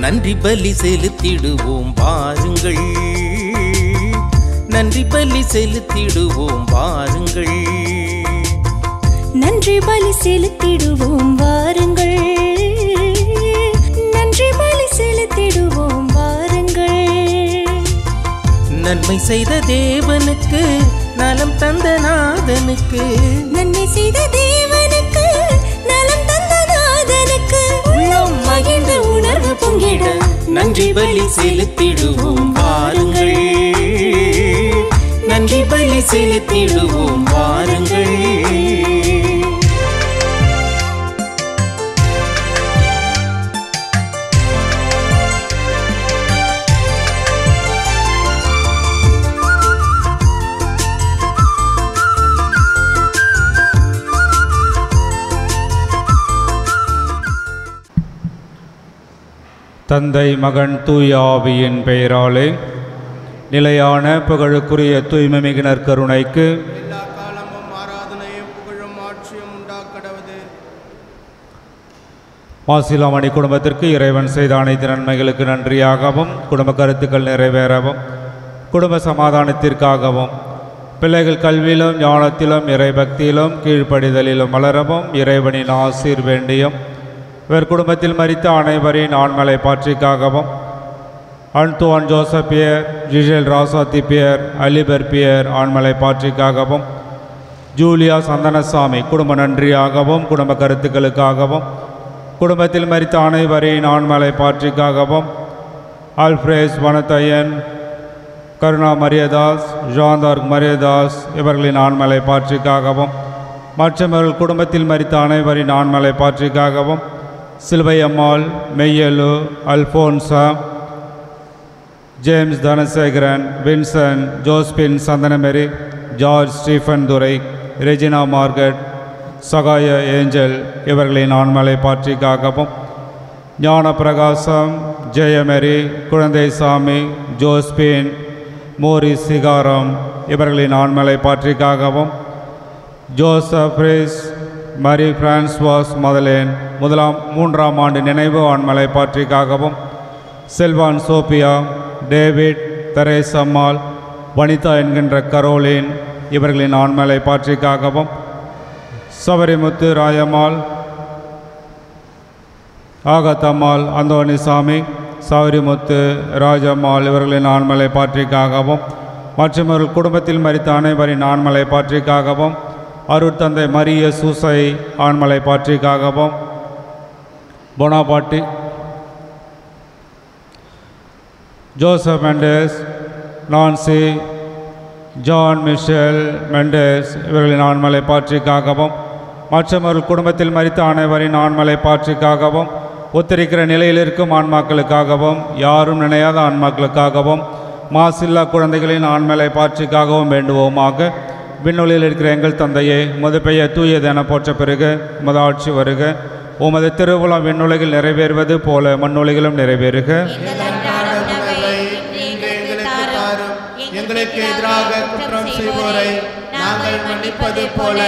நன்றி பலி செலுத்திடுவோம் வாருங்கள், நன்றி பலி செலுத்திடுவோம் வாருங்கள், நன்றி பலி செலுத்திடுவோம் வாருங்கள், நன்றி பலி செலுத்திடுவோம் வாருங்கள். நன்மை செய்த தேவனுக்கு, நலம் தந்த நாதனுக்கு, நன்மை செய்த தேவனுக்கு, நலம் தந்த நாதனுக்கு, உள்ளம் மகிழ்ந்த உணர்வு பொங்கிட நன்றி பலி செலுத்திடுவோம் வாருங்கள், நன்றி பலி செலுத்திடுவோம் வாருங்கள். தந்தை மகன் தூய ஆவியின் பெயராலே நிலையான புகழுக்குரிய தூய்மை மிகு நற்கருணைக்கு எல்லா காலமும் ஆராதனையும் புகழும் ஆட்சியும் உண்டாக்கடவது. மாசிலாமணி குடும்பத்திற்கு இறைவன் செய்த அனைத்து நன்மைகளுக்கு நன்றியாகவும், குடும்ப கருத்துக்கள் நிறைவேறவும், குடும்ப சமாதானத்திற்காகவும், பிள்ளைகள் கல்வியிலும் ஞானத்திலும் இறைபக்தியிலும் கீழ்ப்படிதலிலும் வளரவும் இறைவனின் ஆசீர் வேண்டியும், இவர் குடும்பத்தில் மரித்த அனைவரின் ஆண்மலை பாற்றிக்காகவும், அன்துவான் ஜோசப் பியர், ஜிஷேல் ராசாத்தி பியர், அலிபர் பியர் ஆண்மலை பாற்றிக்காகவும், ஜூலியா சந்தனசாமி குடும்ப நன்றியாகவும், குடும்ப கருத்துக்களுக்காகவும், குடும்பத்தில் மரித்த அனைவரின் ஆண்மலை பாற்றிக்காகவும், ஆல்ஃப்ரேஸ் வனத்தையன், கருணா மரியதாஸ், ஜாந்தார்க் மரியதாஸ் இவர்களின் ஆண்மலை பாற்றிக்காகவும், மற்றவர்கள் குடும்பத்தில் மரித்த அனைவரின் ஆண்மலை பாற்றிக்காகவும், Siluvai Ammal, Meyyalu, Alphonsa, James Dhanasekaran, Vinson, Josephine Santhanamary, George Stephen Durai, Regina Margaret, Sagaya Angel இவர்களின் ஆண்மலை பாற்றிக்காகவும், ஞான பிரகாசம், ஜெயமெரி, குழந்தை சாமி, ஜோஸ்பின், மோரிஸ் சிகாரம் இவர்களின் ஆண்மலை பாற்றிக்காகவும், ஜோசப் ரீஸ், மரி பிரான்ஸ்வாஸ் மதலேன் 3ஆம் ஆண்டு நினைவு ஆண்மலை பாற்றிக்காகவும், செல்வான் சோபியா, டேவிட், தெரேஸ் அம்மாள், வனிதா என்கின்ற கரோலின் இவர்களின் ஆண்மலை பாற்றிக்காகவும், சபரிமுத்து ராயம்மாள், ஆகத்தம்மாள், அந்தோணிசாமி, சபரிமுத்து ராஜம்மாள் இவர்களின் ஆண்மலை பாற்றிக்காகவும், மற்றும் ஒரு குடும்பத்தில் மரித்த அனைவரின் ஆண்மலை பாற்றிக்காகவும், அருட்தந்தை மரிய சூசை ஆண்மலை பாற்றிக்காகவும், பொனாபாட்டி, Joseph Mendes, Nancy, John Michelle Mendes இவர்களின் ஆண்மலை பாற்றிக்காகவும், மற்றொரு குடும்பத்தில் மரித்த அனைவரின் ஆண்மலை பாற்றிக்காகவும், ஒத்திருக்கிற நிலையில் இருக்கும் ஆன்மாக்களுக்காகவும், யாரும் நினையாத ஆன்மாக்களுக்காகவும், மாசில்லா குழந்தைகளின் ஆண்மலை பாற்றிக்காகவும் வேண்டுவோமாக. விண்ணுலகில் இருக்கிற எங்கள் தந்தையே, உமது பெயர் தூயது என போற்ற பிறகு உமது ஆட்சி வருக. உமது திருவுளம் விண்ணுலகில் நிறைவேறுவது போல மண்ணுலகிலும் நிறைவேறுக. எங்களுக்கு எதிராக குற்றம் செய்வோரை நாங்கள் மன்னிப்பது போல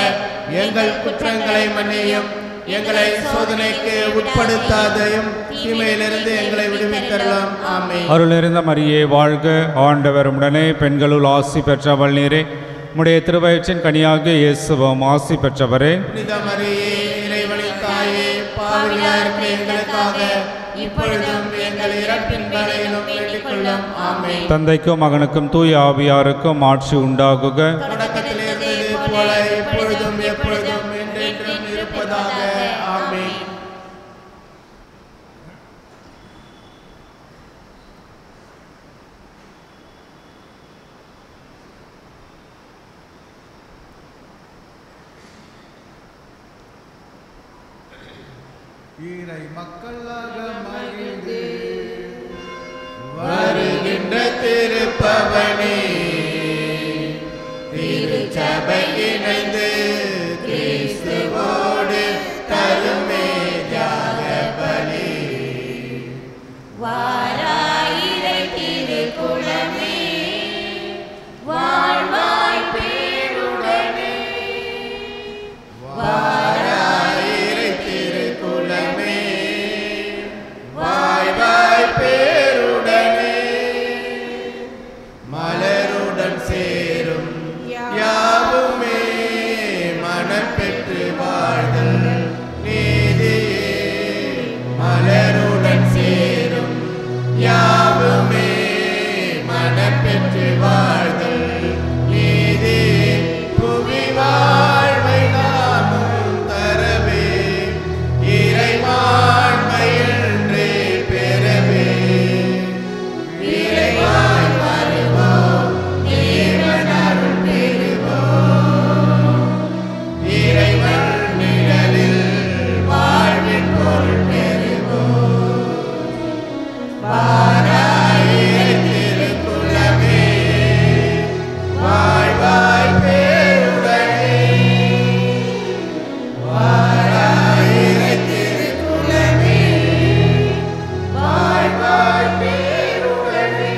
எங்கள் குற்றங்களை மன்னியும், எங்களை சோதனைக்கு உட்படுத்தாதையும் தீமையிலிருந்து எங்களை விடுவித்தரலாம். ஆமென். அருள் நிறைந்த மரியே வாழ்க, ஆண்டவர் உடனே பெண்களுள் ஆசி பெற்றவள் நீரே, உம்முடைய திருவயிற்றின் கனியாகிய இயேசுவும் ஆசி பெற்றவரே. புனித மரியே, இறைவனின் தாயே, பாவிகளாக எங்களுக்காக இப்பொழுதும் எங்கள் இறப்பின் வேளையிலும் வேண்டிக் கொள்ளும். ஆமென். தந்தைக்கும் மகனுக்கும் தூய ஆவியாருக்கும் ஆட்சி உண்டாகுக. தொடக்கத்தில் இருந்தது போல இப்பொழுதும் எப்பொழுதும் என்றென்றும் இருப்பதாக. ஆமென். இறை மக்களாக மகிழ்ந்து வருகின்ற திருப்பவனே, திருச்சபை இணைந்து கிறிஸ்துவோடு தருமே தியாக பலி. வாராயிரை திருக்குளமே, வாழ்வாய் பேருடனே, வாராயிரை திருக்குளமே, வாய் வாய் பெற்று வாழ்தல் நீதி புவி வாழ்வை நாமும் தரவே இறைவாழ்மையன்றே பெறவே இறைவாய் வருவோம் தேவன் அருள் பெறுவோம் இறைவன் நிழலில் வாழ்வின் பொருள் பெறுவோம் வாராயிரை திருக்குலமே வாழ்வாய் பேருடனே வாராயிரை திருக்குலமே வாழ்வாய் பேருடனே.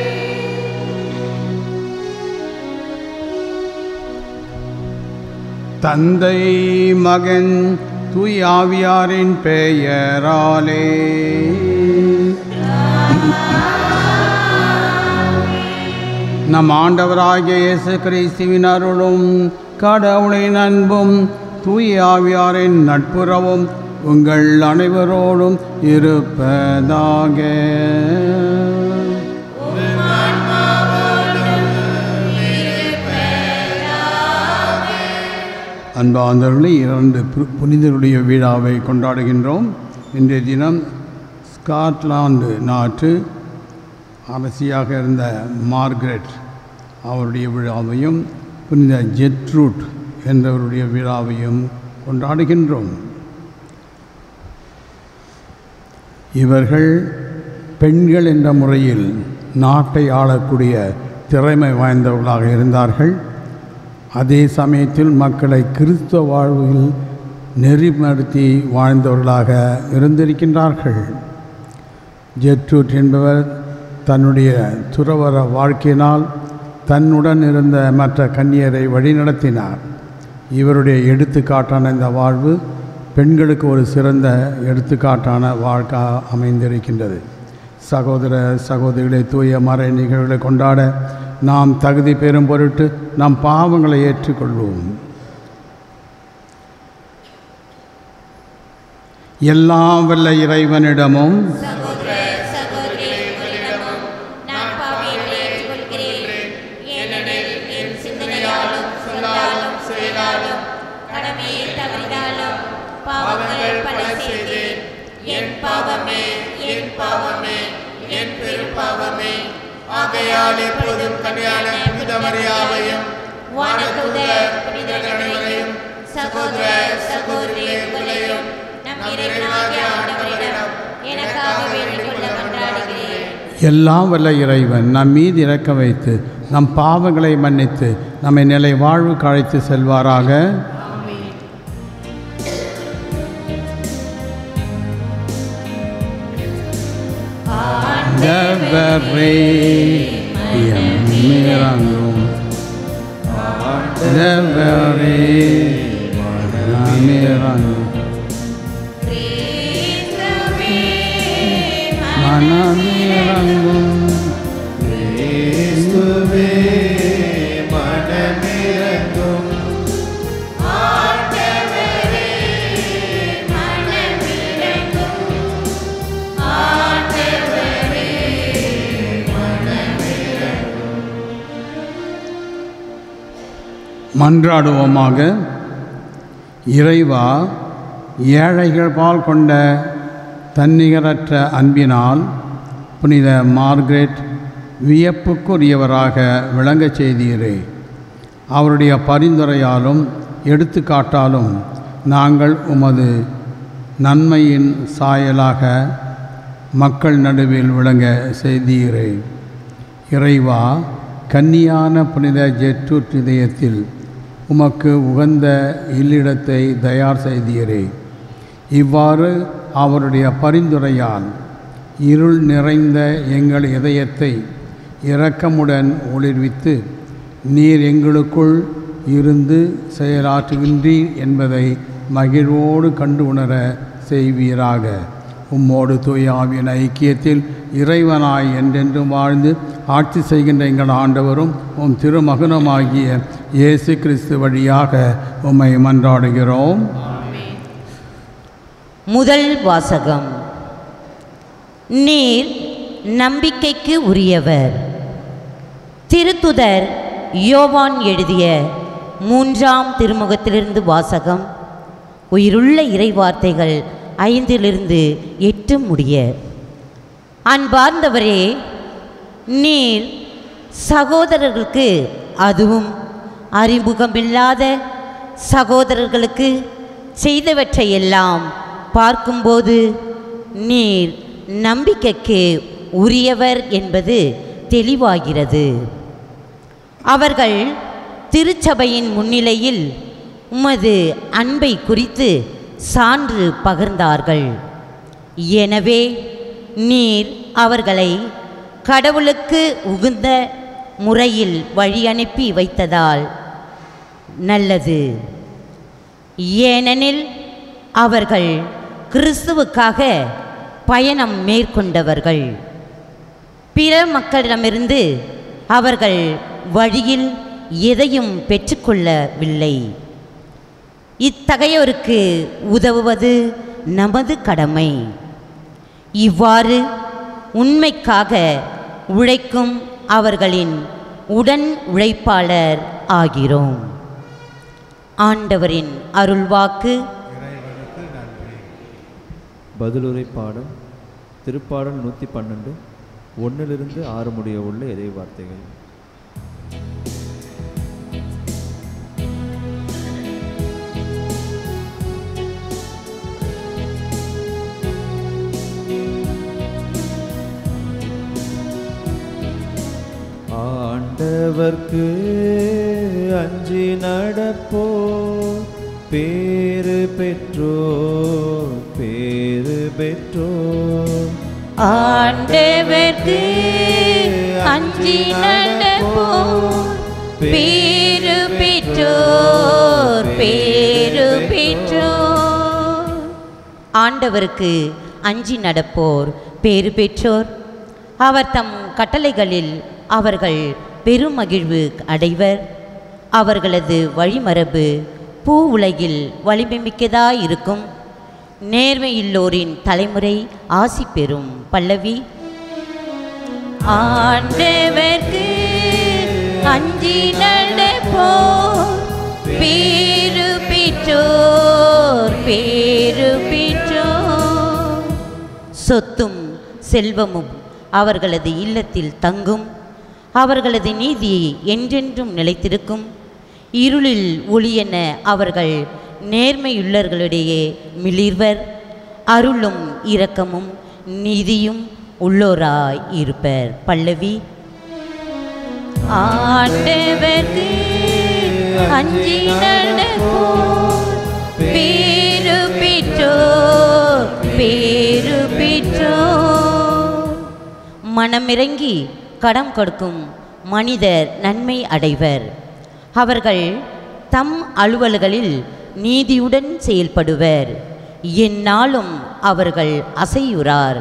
தந்தை மகன் தூய் ஆவியாரின் பெயராலே நம் ஆண்டவராகிய இயேசு கிறிஸ்துவின் அருளும் கடவுளின் அன்பும் தூய் ஆவியாரின் நட்புறவும் உங்கள் அனைவரோடும் இருப்பதாக. அன்பார்ந்தவர்களே, 2 புனிதருடைய விழாவை கொண்டாடுகின்றோம். இன்றைய தினம் ஸ்காட்லாந்து நாட்டு அரசியாக இருந்த மார்கரெட் அவருடைய விழாவையும் புனித ஜெட்ரூட் என்றவருடைய விழாவையும் கொண்டாடுகின்றோம். இவர்கள் பெண்கள் என்ற முறையில் நாட்டை ஆளக்கூடிய திறமை வாய்ந்தவர்களாக இருந்தார்கள். அதே சமயத்தில் மக்களை கிறிஸ்தவ வாழ்வில் நெறிப்படுத்தி வாழ்ந்தவர்களாக இருந்திருக்கின்றார்கள். ஜெட்ரூட் என்பவர் தன்னுடைய துறவற வாழ்க்கையினால் தன்னுடன் இருந்த மற்ற கன்னியரை வழிநடத்தினார். இவருடைய எடுத்துக்காட்டான இந்த வாழ்வு பெண்களுக்கு ஒரு சிறந்த எடுத்துக்காட்டான வாழ்க்கை அமைந்திருக்கின்றது. சகோதர சகோதரிகளை தூய மறை நிகழ்வுகளை கொண்டாட நாம் தகுதி பெறும் பொருட்டு நம் பாவங்களை ஏற்றுக்கொள்வோம். எல்லாம் வல்ல இறைவனிடமும் ஆகையால் எப்போதும் கன்னியான புனித மரியாவையும் வானதூதர் புனிதர் அனைவரையும் சகோதர சகோதரிகளே உங்களையும் நம் இறைவனாகிய ஆண்டவரிடம் எனக்காக வேண்டிக் கொள்ள மன்றாடுகிறேன். எல்லாம் வல்ல இறைவன் நம் மீது இறக்க வைத்து நம் பாவங்களை மன்னித்து நம்மை நிலை வாழ்வுக்கு அழைத்து செல்வாராக. ஆண்டவரே இறங்கும், ஆண்டவரே இறங்கும், மனமிறங்கும், இயேசுவே மனமிறங்கும், ஆண்டவரே மனமிறங்கும், ஆண்டவரே மனமிறங்கும். மன்றாடுவோமாக. இறைவா, ஏழைகள் பால் கொண்ட தன்னிகரற்ற அன்பினால் புனித மார்கரெட் வியப்புக்குரியவராக விளங்கச் செய்தீரே. அவருடைய பரிந்துரையாலும் எடுத்துக்காட்டாலும் நாங்கள் உமது நன்மையின் சாயலாக மக்கள் நடுவில் விளங்க செய்தீரே. இறைவா, கன்னியான புனித ஜெட்ரூட் இதயத்தில் உமக்கு உகந்த இல்லிடத்தை தயார் செய்தீரே. இவ்வாறு அவருடைய பரிந்துரையால் இருள் நிறைந்த எங்கள் இதயத்தை இரக்கமுடன் ஒளிர்வித்து நீர் எங்களுக்குள் இருந்து செயலாற்றுகின்றீர் என்பதை மகிழ்வோடு கண்டு உணர செய்வீராக. உம்மோடு தூய ஆவியின் ஐக்கியத்தில் இறைவனாய் என்றென்றும் வாழ்ந்து ஆட்சி செய்கின்ற எங்கள் ஆண்டவரும் உம் திருமகனுமாகிய இயேசு கிறிஸ்து வழியாக உம்மை மன்றாடுகிறோம். முதல் வாசகம். நீர் நம்பிக்கைக்கு உரியவர். திருத்துதர் யோவான் எழுதிய 3ஆம் திருமுகத்திலிருந்து வாசகம். உயிருள்ள இறைவார்த்தைகள் 5-8 முடிய. அன்பார்ந்தவரே, நீர் சகோதரர்களுக்கு, அதுவும் அறிமுகமில்லாத சகோதரர்களுக்கு செய்தவற்றையெல்லாம் பார்க்கும்போது நீர் நம்பிக்கைக்கு உரியவர் என்பது தெளிவாகிறது. அவர்கள் திருச்சபையின் முன்னிலையில் உமது அன்பை குறித்து சான்று பகிர்ந்தார்கள். எனவே நீர் அவர்களை கடவுளுக்கு உகந்த முறையில் வழி அனுப்பி வைத்ததால் நல்லது. ஏனெனில் அவர்கள் கிறிஸ்துவுக்காக பயணம் மேற்கொண்டவர்கள். பிற மக்களிடமிருந்து அவர்கள் வழியில் எதையும் பெற்றுக்கொள்ளவில்லை. இத்தகையோருக்கு உதவுவது நமது கடமை. இவ்வாறு உண்மைக்காக உழைக்கும் அவர்களின் உடன் உழைப்பாளர் ஆகிறோம். ஆண்டவரின் அருள்வாக்கு. இறைவனுக்கு நன்றி. பதிலுரை பாடம் திருப்பாடல் 112 1-6 முடிய உள்ள இறை வார்த்தைகள். ஆண்டவர்க்கு அஞ்சி நடப்போர் பேறு பெற்றோர், பேறு பெற்றோர். ஆண்டவர்க்கு அஞ்சி நடப்போர் பேறு பெற்றோர், பேறு பெற்றோர். ஆண்டவருக்கு அஞ்சி நடப்போர் பேறு பெற்றோர். அவர் தம் கட்டளைகளில் அவர்கள் பெருமகிழ்வு அடைவர். அவர்களது வழிமரபு பூ உலகில் வலிமைமிக்கதாயிருக்கும். நேர்மையுள்ளோரின் தலைமுறை ஆசி பெறும். பல்லவி. ஆண்டவர்க்கு அஞ்சி நடப்போர் பேறு பெற்றோர், பேறு பெற்றோர். சொத்தும் செல்வமும் அவர்களது இல்லத்தில் தங்கும். அவர்களது நீதி என்றென்றும் நிலைத்திருக்கும். இருளில் ஒளியென அவர்கள் நேர்மையுள்ளவர்களிடையே மிளிர்வர். அருளும் இரக்கமும் நீதியும் உள்ளோராய் இருப்பர். பல்லவி. ஆண்டவர்க்கு அஞ்சி நடப்போர் பேறு பெற்றோர், பேறு பெற்றோர். மனமிறங்கி கடம் கொடுக்கும் மனிதர் நன்மை அடைவர். அவர்கள் தம் அலுவல்களில் நீதியுடன் செயல்படுவர். எந்நாளும் அவர்கள் அசையுறார்.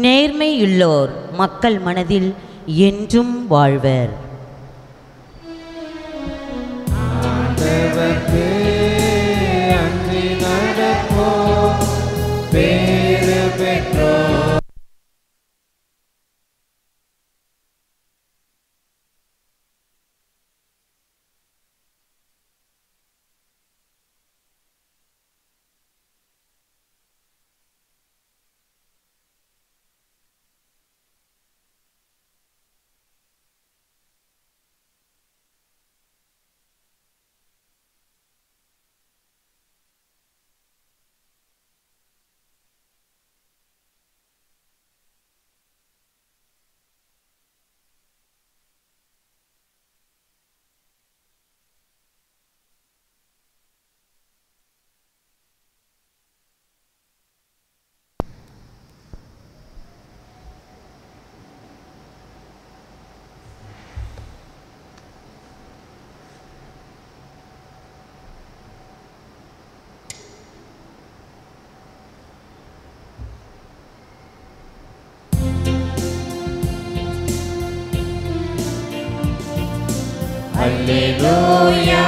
நேர்மையுள்ளோர் மக்கள் மனதில் என்றும் வாழ்வர். ஆண்டவர்க்கு அஞ்சி நடப்போர் பேறு பெற்றோர். Alleluia,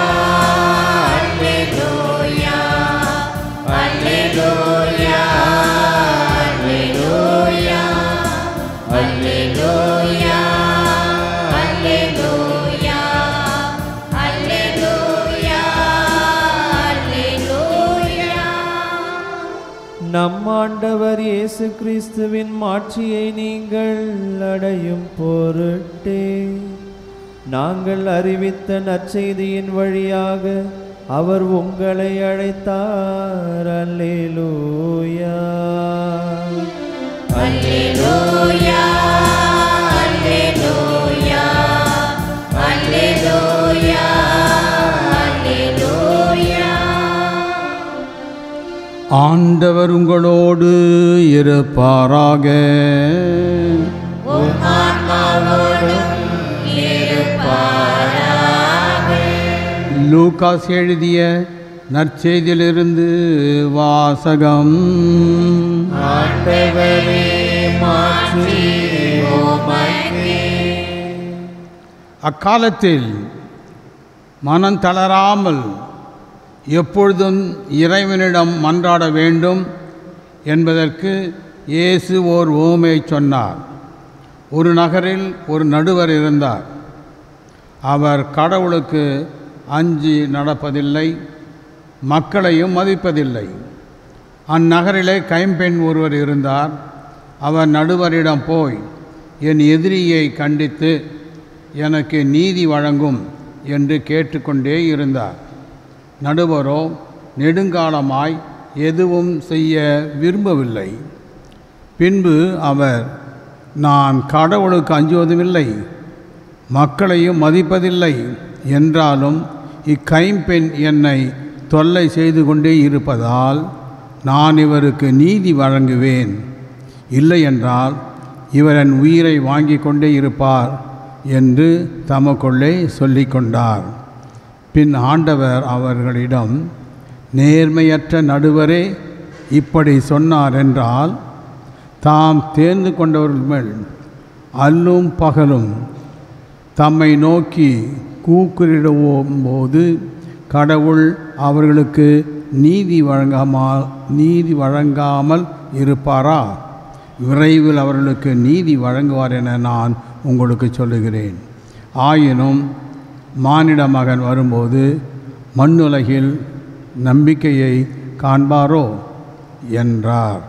Alleluia, Alleluia, Alleluia, Alleluia, Alleluia. ஆண்டவர் இயேசு கிறிஸ்துவின் மாட்சியை நீங்கள் அடையும் பொருட்டே நாங்கள் அறிவித்த நற்செய்தியின் வழியாக அவர் உங்களை அழைத்தார். அல்லேலூயா அல்லேலூயா அல்லேலூயா அல்லேலூயா அல்லேலூயா. ஆண்டவர் உங்களோடு இருப்பாராக. உம் ஆன்மாவோடும் இருப்பாராக. லூகாஸ் எழுதிய நற்செய்தியிலிருந்து வாசகம். ஆண்டவரே மாட்சி உமக்கே. அக்காலத்தில் மனம் தளராமல் எப்பொழுதும் இறைவனிடம் மன்றாட வேண்டும் என்பதற்கு இயேசு ஓர் உவமையை சொன்னார். ஒரு நகரில் ஒரு நடுவர் இருந்தார். அவர் கடவுளுக்கு அஞ்சி நடப்பதில்லை, மக்களையும் மதிப்பதில்லை. அந்நகரிலே கைம்பெண் ஒருவர் இருந்தார். அவர் நடுவரிடம் போய், என் எதிரியை கண்டித்து எனக்கு நீதி வழங்கும் என்று கேட்டுக்கொண்டே இருந்தார். நடுவரோ நெடுங்காலமாய் எதுவும் செய்ய விரும்பவில்லை. பின்பு அவர், நான் கடவுளுக்கு அஞ்சுவதுமில்லை, மக்களையும் மதிப்பதில்லை, என்றாலும் இக்கைம்பெண் என்னை தொல்லை செய்து கொண்டே இருப்பதால் நான் இவருக்கு நீதி வழங்குவேன். இல்லையென்றால் இவர் என் உயிரை வாங்கி கொண்டே இருப்பார் என்று தமக்குள்ளே சொல்லிக்கொண்டார். பின் ஆண்டவர் அவர்களிடம், நேர்மையற்ற நடுவரே இப்படி சொன்னார் என்றால், தாம் தேர்ந்து கொண்டவர்கள் மேல் அல்லும் பகலும் தம்மை நோக்கி கூக்குரிடும் போது கடவுள் அவர்களுக்கு நீதி வழங்காமல் இருப்பாரா? விரைவில் அவர்களுக்கு நீதி வழங்குவார் என நான் உங்களுக்கு சொல்லுகிறேன். ஆயினும் மானிட மகன் வரும்போது மண்ணுலகில் நம்பிக்கையை காண்பாரோ என்றார்.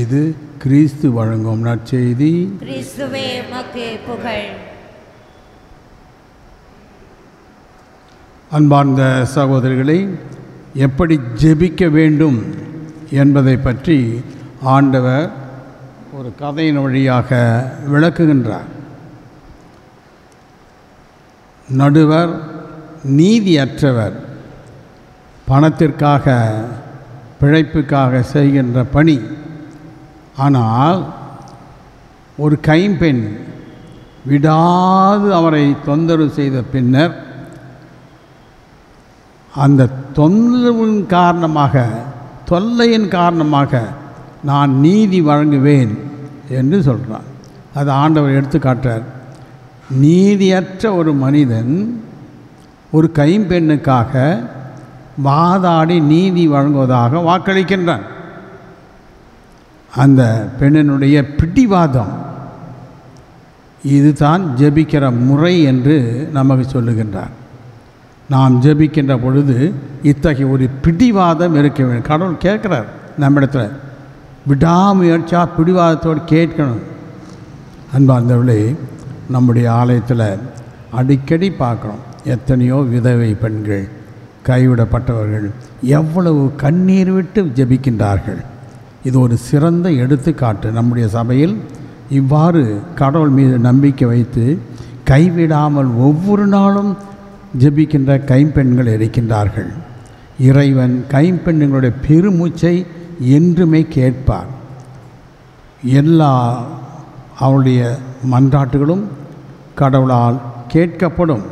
இது கிறிஸ்து வழங்கும் நற்செய்தி. கிறிஸ்துவே உமக்கு புகழ். அன்பார்ந்த சகோதரிகளை, எப்படி ஜெபிக்க வேண்டும் என்பதை பற்றி ஆண்டவர் ஒரு கதையின் வழியாக விளக்குகின்றார். நடுவர் நீதியற்றவர், பணத்திற்காக பிழைப்புக்காக செய்கின்ற பணி. ஆனால் ஒரு கைம்பெண் விடாது அவரை தொந்தரவு செய்த பின்னர் அந்த தொந்தரவின் தொல்லையின் காரணமாக நான் நீதி வழங்குவேன் என்று சொல்கிறான். அது ஆண்டவர் எடுத்து காட்டுறார். நீதியற்ற ஒரு மனிதன் ஒரு கைம்பெண்ணுக்காக வாதாடி நீதி வழங்குவதாக வாக்களிக்கின்றான். அந்த பெண்ணினுடைய பிடிவாதம் இதுதான் ஜெபிக்கிற முறை என்று நமக்கு சொல்லுகின்றார். நாம் ஜெபிக்கின்ற பொழுது இத்தகைய ஒரு பிடிவாதம் இருக்க வேண்டும். கடவுள் கேட்குறார் நம்மிடத்தில், விடாமுயற்சியாக பிடிவாதத்தோடு கேட்கணும். அன்பார்ந்தவர்களே, நம்முடைய ஆலயத்தில் அடிக்கடி பார்க்குறோம், எத்தனையோ விதவை பெண்கள், கைவிடப்பட்டவர்கள் எவ்வளவு கண்ணீர் விட்டு ஜெபிக்கின்றார்கள். இது ஒரு சிறந்த எடுத்துக்காட்டு. நம்முடைய சபையில் இவ்வாறு கடவுள் மீது நம்பிக்கை வைத்து கைவிடாமல் ஒவ்வொரு நாளும் ஜெபிக்கின்ற கைம்பெண்கள் இருக்கின்றார்கள். இறைவன் கைம்பெண்களுடைய பெருமூச்சை என்றுமே கேட்பார். எல்லா அவளுடைய மன்றாட்டுகளும் கடவுளால் கேட்கப்படும்.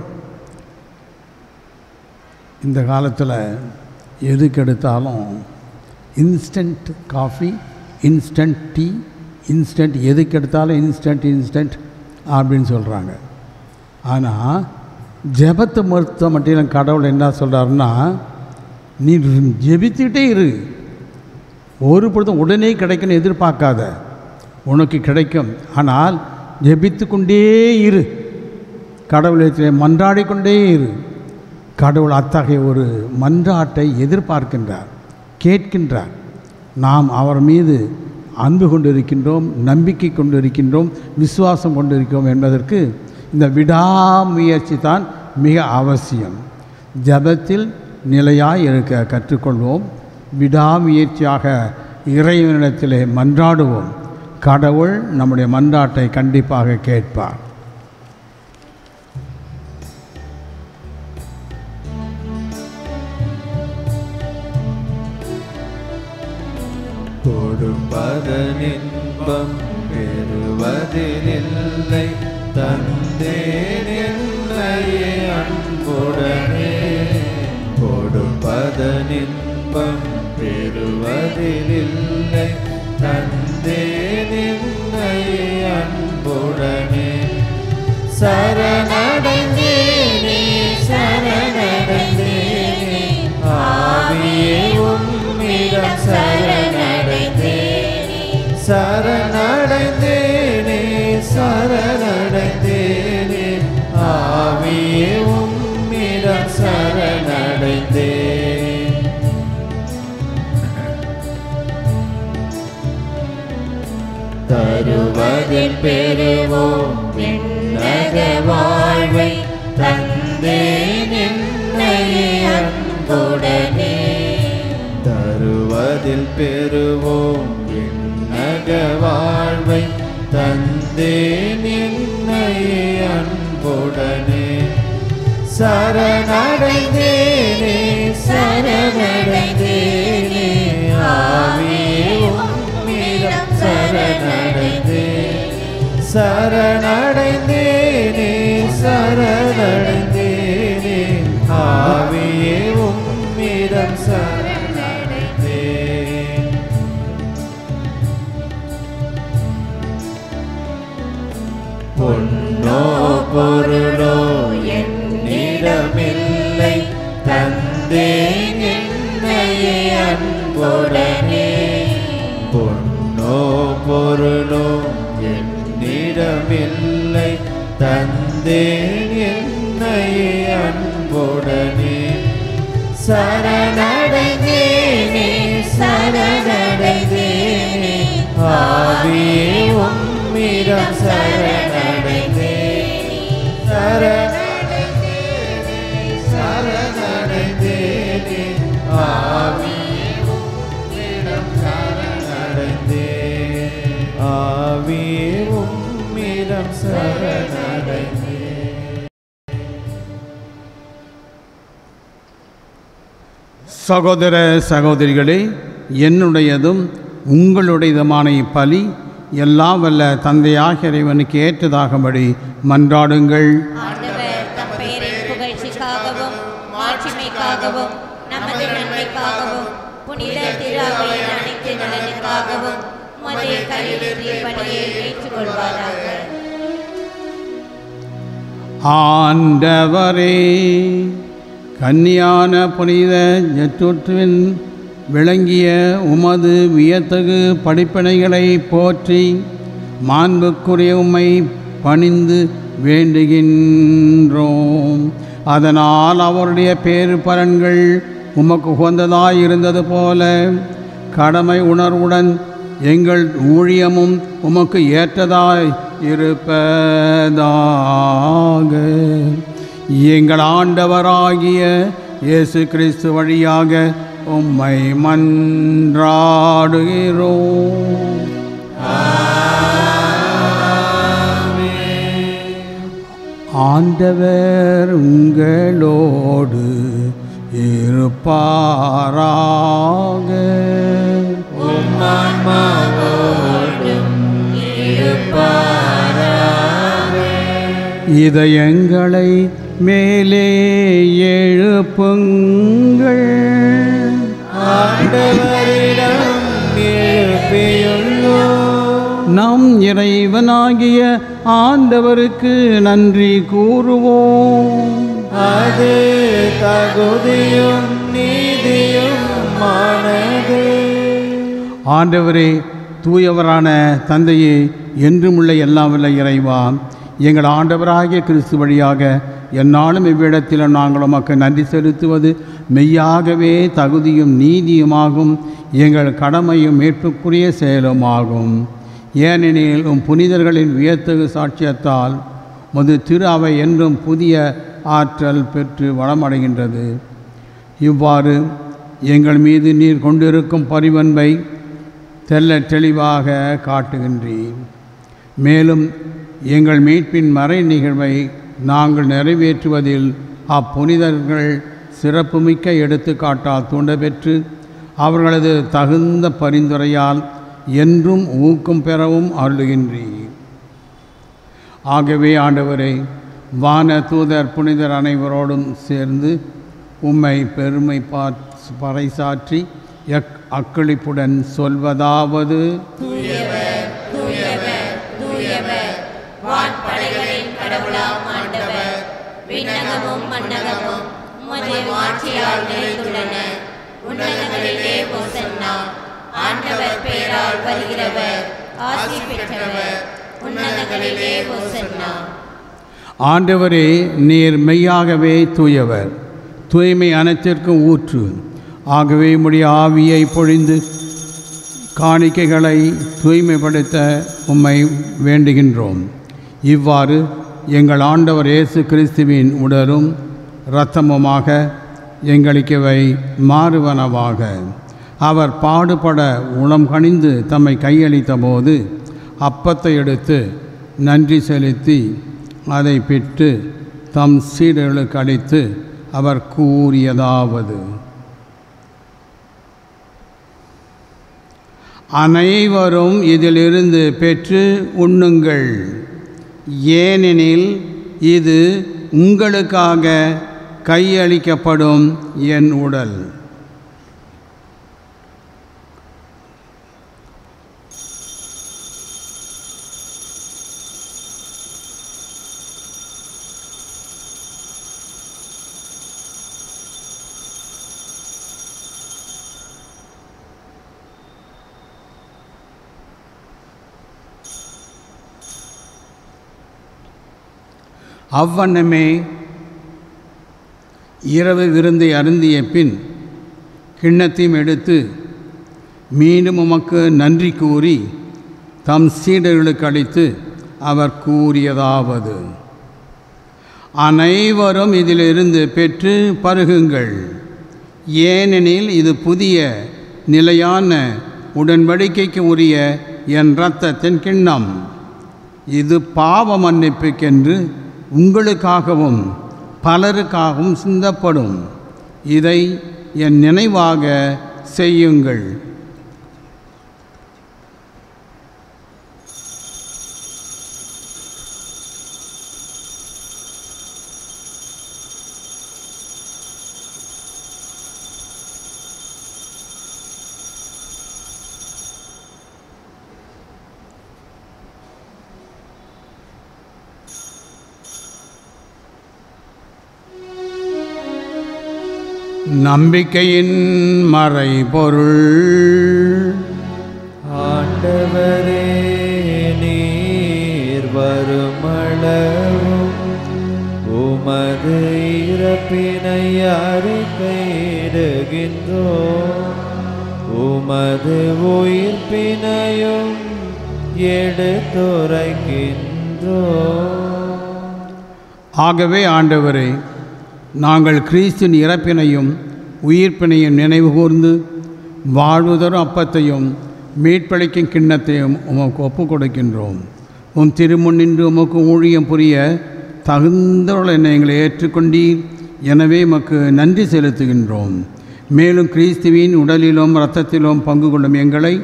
இந்த காலத்தில் எதுக்கு எடுத்தாலும் instant coffee, instant tea, instant, எதுக்கு எடுத்தாலும் இன்ஸ்டன்ட் அப்படின்னு சொல்கிறாங்க. ஆனால் ஜெபத்தை பொறுத்த மட்டும் கடவுள் என்ன சொல்கிறாருன்னா, நீ ஜெபித்துக்கிட்டே இரு, ஒரு பொழுதும் உடனே கிடைக்கணும்னு எதிர்பார்க்காத, உனக்கு கிடைக்கும். ஆனால் ஜெபித்து கொண்டே இரு, கடவுளை மன்றாடிக்கொண்டே இரு. கடவுள் அத்தகைய ஒரு மன்றாட்டை எதிர்பார்க்கின்றார், கேட்கின்றார். நாம் அவர் மீது அன்பு கொண்டிருக்கின்றோம், நம்பிக்கை கொண்டிருக்கின்றோம், விசுவாசம் கொண்டிருக்கிறோம் என்பதற்கு இந்த விடாமுயற்சி தான் மிக அவசியம். ஜபத்தில் நிலையாய் இருக்க கற்றுக்கொள்வோம். விடாமுயற்சியாக இறைவனிடத்திலே மன்றாடுவோம். கடவுள் நம்முடைய மன்றாட்டை கண்டிப்பாக கேட்பார். கொடுப்பதனின்பம் பெறுவதில்லை, தந்தேன் என்னையே அன்புடனே. கொடுப்பதனின்பம் பெறுவதில்லை, தந்தேன் என்னையே அன்புடனே. சரணடைந்தேனே சரணடைந்தேனே, ஆவியே உம்மிடம் சரணடைந்தேனே. சரணடைந்தேனே சரணடைந்தேனே, ஆவியே உம்மிடம் சரணடைந்தேன். தருவதில் பெறுவோம் விண்ணக வாழ்வை, தந்தேன் என்னையே அன்புடனே. தருவதில் பெறுவோம் விண்ணக வாழ்வை, தந்தேன் என்னையே அன்புடனே. சரணடைந்தேனே சரணடைந்தேனே, ஆவியே உம்மிடம் சரணடைந்தேன். சரணடைந்தேனே சரணடைந்தேனே, ஆவியே உம்மிடம் சரணடைந்தேன். பொன்னோ பொருளோ என்னிடமில்லை, தந்தேன் என்னையே அன்புடனே. பொன்னோ பொருளோ என்னிடமில்லை, தந்தேன் என்னையே அன்புடனே. சரணடைந்தேனே சரணடைந்தேனே, ஆவியே உம்மிடம் சரணடைந்தேன். சரணடைந்தேனே சரணடைந்தேனே, ஆவியே உம்மிடம் சரணடைந்தேன். ஆவியே உம்மிடம் சரணடைந்தேன். சகோதர சகோதரிகளே, என்னுடையதும் உங்களுடையதுமான இப்பலி எல்லாம் வல்ல தந்தையாக இறைவனுக்கு ஏற்றதாகும்படி மன்றாடுங்கள். ஆண்டவர் தம் பெயரின் புகழ்ச்சிக்காகவும் மாட்சிமைக்காகவும் நமது நன்மைக்காகவும் புனித திருஅவையின் அனைத்து நலனுக்காகவும் உமது கையிலிருந்து பணியை ஏற்றுக்கொள்வாராக. ஆண்டவரே, கன்னியான புனித ஜெற்றுவின் விளங்கிய உமது வியத்தகு படிப்பினைகளை போற்றி மாண்புக்குரிய உம்மை பணிந்து வேண்டுகின்றோம். அதனால் அவருடைய பேறு பலன்கள் உமக்கு உகந்ததாயிருந்தது போல கடமை உணர்வுடன் எங்கள் ஊழியமும் உமக்கு ஏற்றதாய் இருப்பதாக. எங்கள் ஆண்டவராகிய இயேசு கிறிஸ்து வழியாக உம்மை மன்றாடுகிறோம். ஆண்டவர் உங்களோடு இருப்பாராக. இதயங்களை மேலே எழுப்புங்கள். ஆண்டவரிடம் எழுப்பியுள்ளோம். நம் இறைவனாகிய ஆண்டவருக்கு நன்றி கூறுவோம். அது தகுதியும் நீதியுமானது. ஆண்டவரே, தூயவரான தந்தையே, என்றுமுள்ள எல்லாம் வல்ல இறைவா, எங்கள் ஆண்டவராகிய கிறிஸ்து வழியாக எந்நாளும் இவ்விடத்தில் நாங்கள் உமக்கு நன்றி செலுத்துவது மெய்யாகவே தகுதியும் நீதியுமாகும், எங்கள் கடமையும் மீட்புக்குரிய செயலுமாகும். ஏனெனில் புனிதர்களின் வியத்தகு சாட்சியத்தால் மது திரு அவை என்றும் புதிய ஆற்றல் பெற்று வளமடைகின்றது. இவ்வாறு எங்கள் மீது நீர் கொண்டிருக்கும் பரிவன்பை தெள்ளத் தெளிவாக காட்டுகின்றீர். மேலும் எங்கள் மீட்பின் மறை நிகழ்வை நாங்கள் நிறைவேற்றுவதில் அப்புனிதர்கள் சிறப்புமிக்க எடுத்துக்காட்டால் தூண்டப்பெற்று அவர்களது தகுந்த பரிந்துரையால் என்றும் ஊக்கம் பெறவும் அருளுகின்றீர். ஆகவே ஆண்டவரை, வான தூதர் புனிதர் அனைவரோடும் சேர்ந்து உம்மை பெருமை பறைசாற்றி அக்களிப்புடன் சொல்வதாவது: தூயவர், தூயவர், தூயவர், வான்படைகளின் கடவுளாம் ஆண்டவர், விண்ணகமும் மண்ணகமும் உமது ஆட்சியால் நிறைந்துள்ளன. உன்னதங்களிலே ஓசன்னா. ஆண்டவர் பெயரால் வருகிறவர் ஆசி பெற்றவர். உன்னதங்களிலே ஓசன்னா. ஆண்டவரே, நீர் மெய்யாகவே தூயவர், தூய்மை அனைத்திற்கும் ஊற்று. ஆகவே உம்முடைய ஆவியை பொழிந்து காணிக்கைகளை தூய்மைப்படுத்த உம்மை வேண்டுகின்றோம். இவ்வாறு எங்கள் ஆண்டவர் இயேசு கிறிஸ்துவின் உடலும் இரத்தமுமாக எங்களுக்கு இவை மாறுவனவாக. அவர் பாடுபட உளம் கனிந்து தம்மை கையளித்த போது அப்பத்தை எடுத்து நன்றி செலுத்தி அதை பெற்று தம் சீடர்களுக்கு அளித்து அவர் கூறியதாவது: அனைவரும் இதிலிருந்து பெற்று உண்ணுங்கள், ஏனெனில் இது உங்களுக்காக கையளிக்கப்படும் என் உடல். அவ்வண்ணமே இரவு விருந்தை அருந்திய பின் கிண்ணத்தையும் எடுத்து மீண்டும் உமக்கு நன்றி கூறி தம் சீடர்களுக்கு அளித்து அவர் கூறியதாவது: அனைவரும் இதிலிருந்து பெற்று பருகுங்கள், ஏனெனில் இது புதிய நிலையான உடன்படிக்கைக்கு உரிய என் இரத்தத்தின் கிண்ணம். இது பாவ மன்னிப்புக்கென்று உங்களுக்காகவும் பலருக்காகவும் சிந்தப்படும். இதை என் நினைவாக செய்யுங்கள். நம்பிக்கையின் மறைபொருள். ஆண்டவரே, நீர் வருமளவும் உமது இறப்பினை அறிக்கையிடுகின்றோம், உமது உயிர்ப்பினையும் எடுத்துரைக்கின்றோம். ஆகவே ஆண்டவரே, நாங்கள் கிறிஸ்துவின் இறப்பினையும் உயிர்ப்பினையும் நினைவு கூர்ந்து வாழ்வுதரும் அப்பத்தையும் மீட்பளிக்கும் கிண்ணத்தையும் உமக்கு ஒப்புக் கொடுக்கின்றோம். உம் திருமுன்னின்று உமக்கு ஊழியம் புரிய தகுந்தவர்கள் என்னை எங்களை ஏற்றுக்கொண்டீர். எனவே உமக்கு நன்றி செலுத்துகின்றோம். மேலும் கிறிஸ்துவின் உடலிலும் இரத்தத்திலும் பங்கு கொள்ளும் எங்களை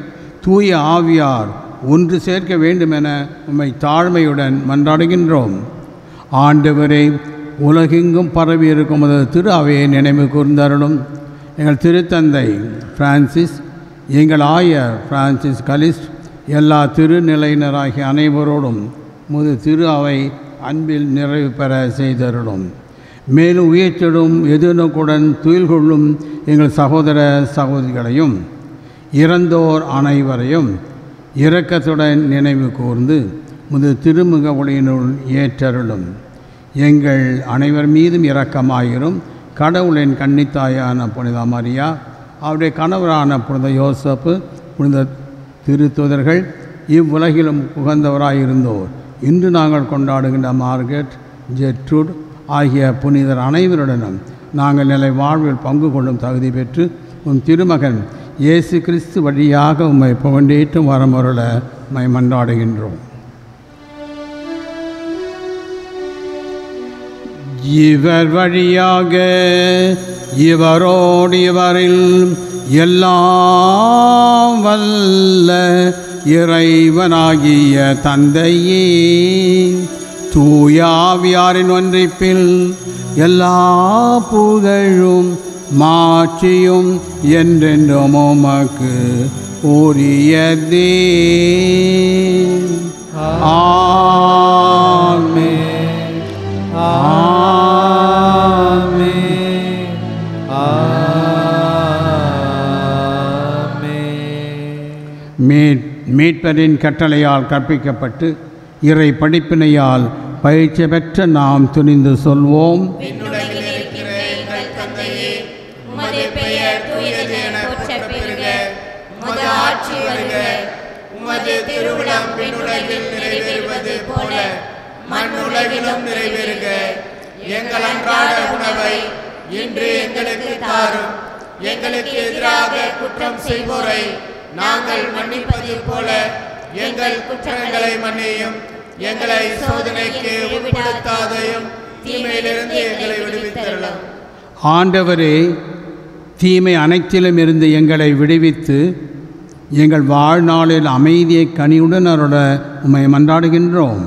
தூய ஆவியார் ஒன்று சேர்க்க வேண்டுமென உம்மை தாழ்மையுடன் மன்றாடுகின்றோம். ஆண்டவரே, உலகெங்கும் பரவி இருக்கும் அது திரு அவையை நினைவு கூர்ந்தருளும். எங்கள் திருத்தந்தை பிரான்சிஸ், எங்கள் ஆயர் பிரான்சிஸ் கலிஸ்ட், எல்லா திருநிலையினராகிய அனைவரோடும் முது திரு அவை அன்பில் நிறைவு பெற செய்தருளும். மேலும் உயிர்த்தெழும் எதிர்நோக்குடன் துயில் கொள்ளும் எங்கள் சகோதர சகோதரிகளையும் இறந்தோர் அனைவரையும் இரக்கத்துடன் நினைவு கூர்ந்து முது திருமுக ஒளியினுள் ஏற்றருளும். எங்கள் அனைவர் மீதும் இரக்கமாயிரும். கடவுளின் கன்னித்தாயான புனித மரியா, அவருடைய கணவரான புனித யோசப்பு, புனித திருத்தூதர்கள், இவ்வுலகிலும் உகந்தவராயிருந்தோர், இன்று நாங்கள் கொண்டாடுகின்ற மார்கெட், ஜெட்ரூட் ஆகிய புனிதர் அனைவருடனும் நாங்கள் நிலை வாழ்வில் பங்கு கொள்ளும் தகுதி பெற்று உம் திருமகன் இயேசு கிறிஸ்து வழியாக உம்மை புகண்டேற்றும் வரமருள உம்மை மன்றாடுகின்றோம். இவர் வழியாக இவரோடு இவரில் எல்லாம் வல்ல இறைவனாகிய தந்தையே, தூயாவியாரின் ஒன்றிப்பில் எல்லா புகழும் மாட்சியும் என்றென்றும் உமக்கு உரியதே. ஆமென். ஆமென். ஆமென். மீட்பரின் கட்டளையால் கற்பிக்கப்பட்டு இறை படிப்பினையால் பயிற்சி பெற்ற நாம் துணிந்து சொல்வோம். விண்ணுலகில் இருக்கிற எங்கள் தந்தையே, உமது பெயர் தூயது என போற்றப் பெறுக. உமது ஆட்சி வருக. உமது திருவுளம் விண்ணுலகில் நிறைவேறுவது போல மண்ணுலகிலும் நிறைவேறுக. எங்கள் அன்றாட உணவை இன்று எங்களுக்கு தாரும். எங்களுக்கு எதிராக குற்றம் செய்வோரை நாங்கள் மன்னிப்பது போல எங்கள் குற்றங்களை மன்னியும். எங்களை சோதனைக்கு உட்படுத்தாதையும், தீமையிலிருந்து எங்களை விடுவித்தருளும். ஆண்டவரே, தீமை அனைத்திலும் இருந்து எங்களை விடுவித்து எங்கள் வாழ்நாளில் அமைதியை கனியுடன் அருள உம்மை மன்றாடுகின்றோம்.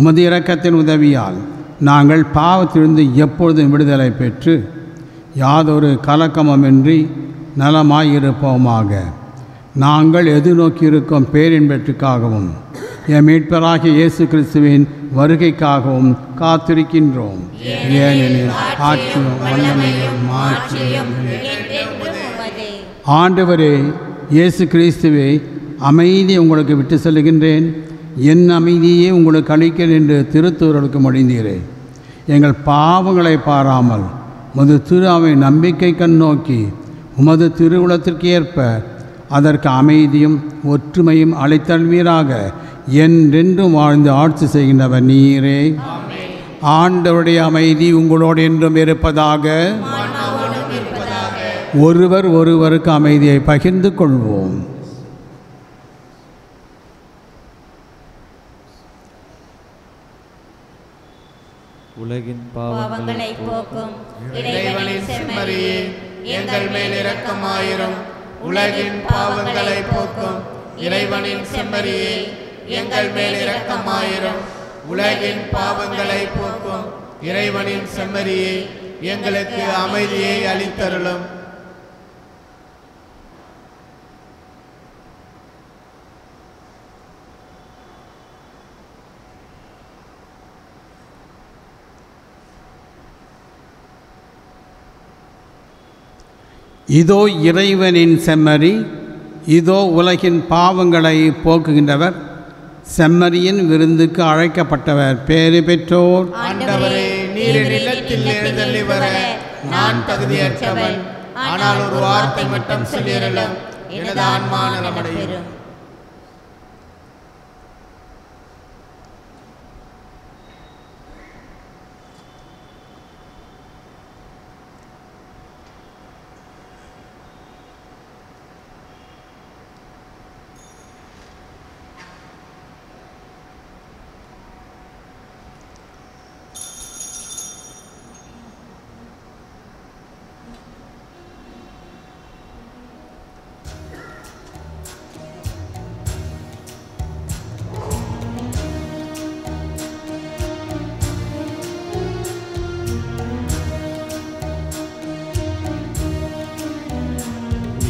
உமது இரக்கத்தின் உதவியால் நாங்கள் பாவத்திலிருந்து எப்பொழுதும் விடுதலை பெற்று யாதொரு கலக்கமுமின்றி நலமாயிருப்போமாக. நாங்கள் எதிர்நோக்கியிருக்கும் பேரின்பற்றுக்காகவும் என் மீட்பராகிய இயேசு கிறிஸ்துவின் வருகைக்காகவும் காத்திருக்கின்றோம். ஏனெனில் ஆட்சியும் வல்லமையும் மாட்சியும் ஆண்டவரே இயேசு கிறிஸ்துவே, அமைதி உங்களுக்கு விட்டு செல்கின்றேன், என் அமைதியே உங்களுக்கு அளிக்கிறேன் என்று திருத்தூதர்களுக்கு மொழிந்தீரே. எங்கள் பாவங்களை பாராமல் உமது திரு அவை நம்பிக்கை கண்ணோக்கி உமது திருவுளத்திற்கு ஏற்ப அதற்கு அமைதியும் ஒற்றுமையும் அளித்தல்வீராக என்றென்றும் வாழ்ந்து ஆட்சி செய்கின்றவர் நீரே. ஆண்டவருடைய அமைதி உங்களோடு என்றும் இருப்பதாக. ஒருவர் ஒருவருக்கு அமைதியை பகிர்ந்து கொள்வோம். உலகின் பாவங்களை போக்கும் இறைவனின் செம்மறியே, எங்கள் மேல் இரக்கமாயிரும். உலகின் பாவங்களை போக்கும் இறைவனின் செம்மறியே, எங்கள் மேல் இரக்கமாயிரும். உலகின் பாவங்களை போக்கும் இறைவனின் செம்மறியே, எங்களுக்கு அமைதியை அளித்தருளும். இதோ இறைவனின் செம்மறி, இதோ உலகின் பாவங்களை போக்குகின்றவர். செம்மறியின் விருந்துக்கு அழைக்கப்பட்டவர் பேறு பெற்றோர். ஆண்டவரே, நீர் இல்லத்தில் எழுந்தள்ளி வர நான் தகுதியற்றவன். ஆனால் ஒரு வார்த்தை மட்டும் சொல்லியருளும், எனது ஆன்மா நலமடையும்.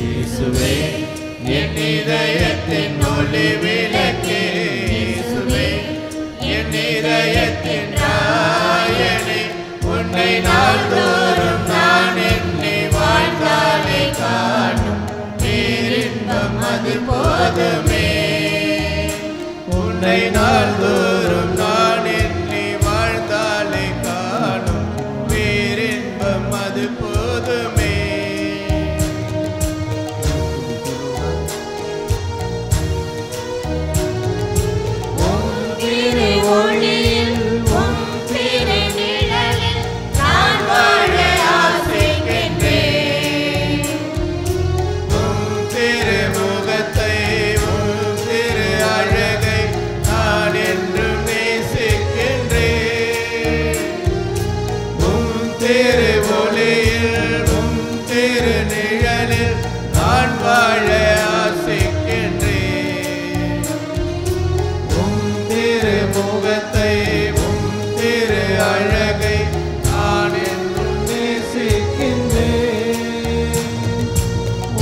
இயேசுவே, என் இதயத்தின் ஒளி விளக்கே. இயேசுவே, என் இதயத்தின் ராயனே, உன்னை நாள்தோறும் நான் எண்ணி வாழ்ந்தாலே காணும் பேரின்பம் அது போதுமே. உன்னை உன்னை நாள்தோறும் நான் எண்ணி வாழ்ந்தாலே காணும் பேரின்பம் அது போதுமே. ஒளியில் உம் திரு நிழலில் நான் வாழ ஆசைக்கின்றேன். உம் திருமுகத்தை உம் திரு அழகை நான் என்றும் நேசிக்கின்றேன். உம் திரு ஒளியில் உம் திரு நிழலில் நான் வாழ ஆசைக்கின்றேன். உம் திருமுகத்தை உம் திரு அழகை நான் என்றும் நேசிக்கின்றேன்.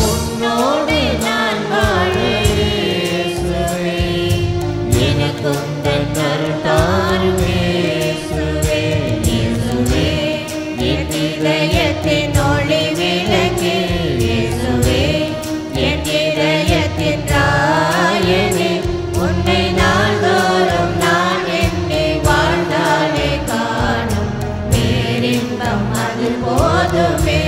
உன்னோடு நான் வாழ இயேசுவே, எனக்கு உந்தன் அருள் தாரும் இயேசுவே. இயேசுவே, என் இதயத்தின் ஒளி விளக்கு இயேசுவே, என் இதயத்தின் ராயனே, உன்னை நாள்தோறும் நான் எண்ணி வாழ்ந்தாலே காணும் பேரின்பம் அது போதுமே.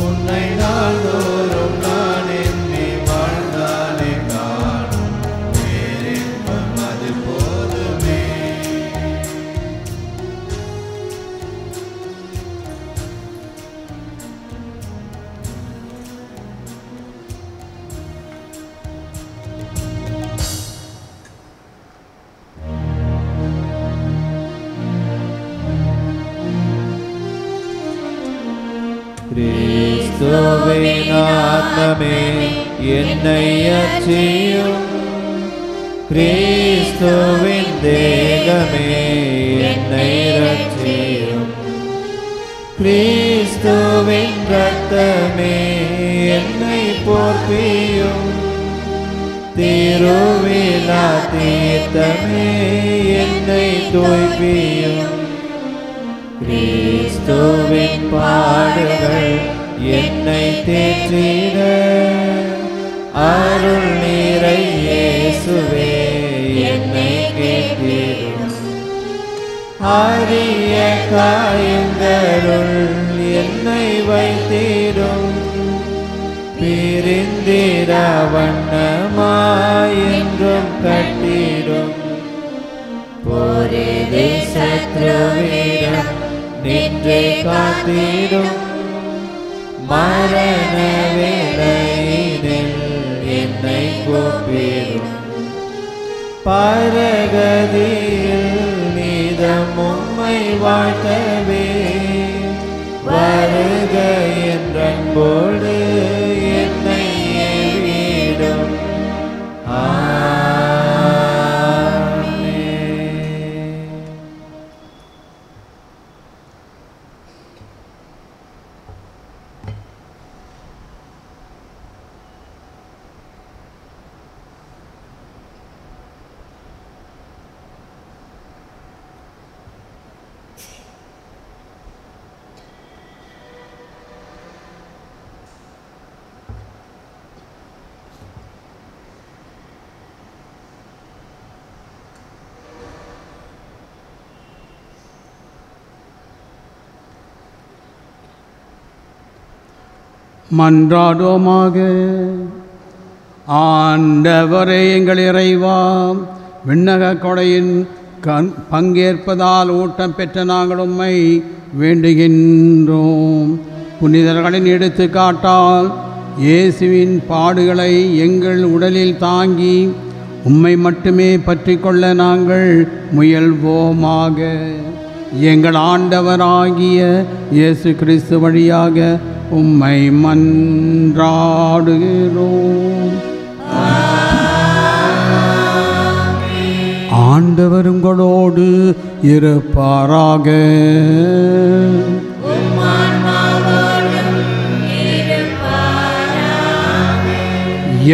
உன்னை நாள்தோறும் நான் எண்ணி வாழ்ந்தாலே காணும் பேரின்பம் அது போதுமே. கிறிஸ்துவின் ஆத்மமே என்னை அச்சியும், கிறிஸ்துவின் தேகமே என்னை ரட்சியும், கிறிஸ்துவின் இரத்தமே என்னை போற்றியும், திருவிழா தீர்த்தமே என்னை தூய்ப்பியும், கிறிஸ்துவின் பாடுகள் என்னை தேற்றிட, அருள் நீரை இயேசுவே என்னை கேட்டிடும், அரிய காயங்களுள் என்னை வைத்திடும், பிரிந்திட வண்ணமாய் என்றும் கட்டிடும், பொருது சத்ருவிடம் நின்று காத்திடும், மரண வேளையினில் என்னை கூப்பிடும், பரகதியில் நீதம் உம்மை வாழ்த்தவே, வருக என்றன்போடு என்னை ஏவிடும். மன்றாடுவோமாக. ஆண்டவரே எங்கள் இறைவா, விண்ணக கொடையின் பங்கேற்பதால் ஊட்டம் பெற்ற நாங்கள் உம்மை வேண்டுகின்றோம். புனிதர்களின் எடுத்துக்காட்டால் இயேசுவின் பாடுகளை எங்கள் உடலில் தாங்கி உம்மை மட்டுமே பற்றி கொள்ள நாங்கள் முயல்வோமாக. எங்கள் ஆண்டவராகிய இயேசு கிறிஸ்து வழியாக உம்மை மன்றாடுகிறோம். ஆண்டவர் உங்களோடு இருப்பாராக.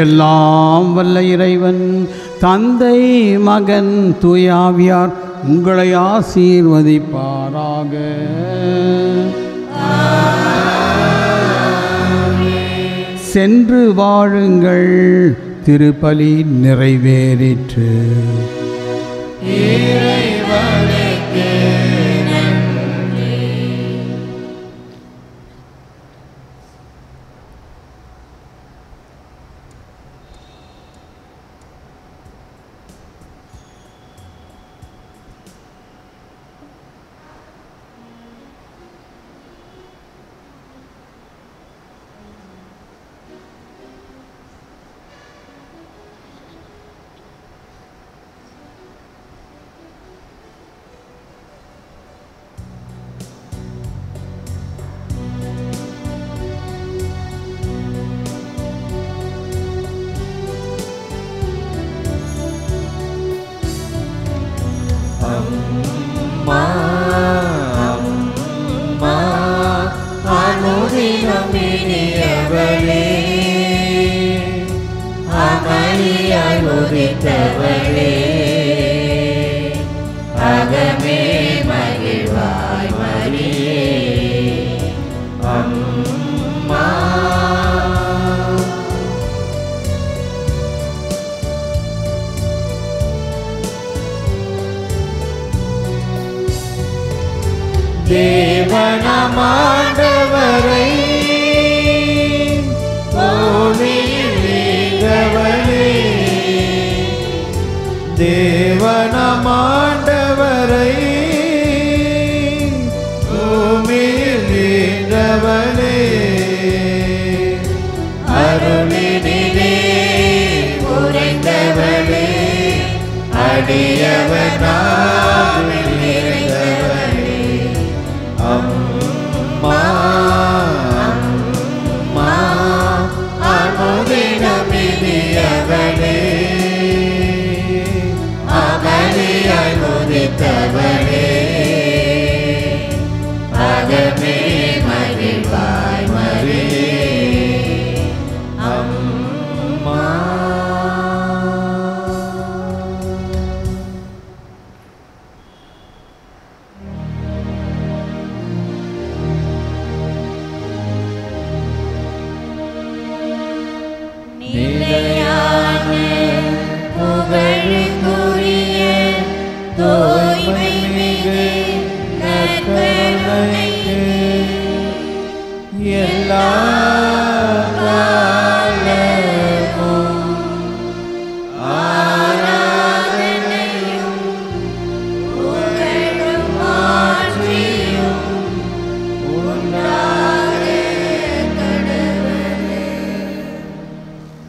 எல்லாம் வல்ல இறைவன் தந்தை, மகன், தூயாவியார் உங்களை ஆசீர்வதிப்பாராக. சென்று வாழுங்கள், திருப்பலி நிறைவேறிற்று. இறைவனுக்கு நன்றி. அம்மா அம்மா அனுதினம் இனியவளே, அமளியாய் உதித்தவளே, அகமே மகிழ்வாய் மரியே. அம்மா தேவனமாண்டவரை பூமியில் நீங்கவளே, தேவனமாண்டவரை பூமியில் நீங்கவளே, அருளினிலே உறைந்தவளே, அடியவர் நாவில் நிறைந்தவளே. அம்மா அம்மா அனுதினம் இனியவளே, அமளியாய் உதித்தவளே, அகமே மகிழ்வாய் மரியே. அம்மா நிலையான புகழுக்குரிய தூய்மை மிகு நற்கருணைக்கு எல்லா காலமும் ஆராதனையும் புகழும் மாற்றியும் உண்டாக கடவுளே.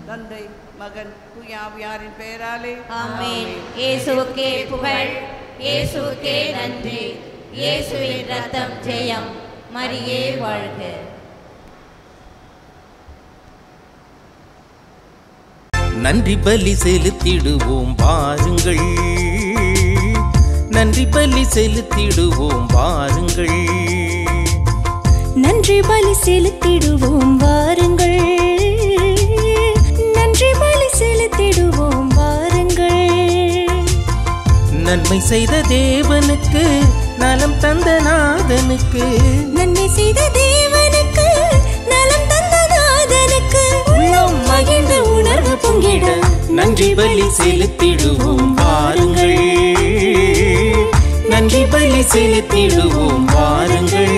தந்தை மகன் தூயாவியாரின் பெயராலே ஆமென். இயேசுவுக்கே புகழ், இயேசுவுக்கே நன்றி. இயேசுவின் ரத்தம் ஜெயம். மரியே வாழ்க. நன்றி பலி செலுத்திடுவோம் வாருங்கள், நன்றி பலி செலுத்திடுவோம் வாருங்கள், நன்றி பலி செலுத்திடுவோம் வாருங்கள், நன்றி பலி செலுத்திடுவோம் வாருங்கள். நன்மை செய்த தேவனுக்கு, நலம் தந்த நாதனுக்கு, நன்மை செய்த தேவனுக்கு, நலம் தந்த நாதனுக்கு, உள்ளம் மகிழ்ந்த உணர்வு பொங்கிட நன்றி பலி செலுத்திடுவோம் வாருங்கள், நன்றி பலி செலுத்திடுவோம் வாருங்கள்.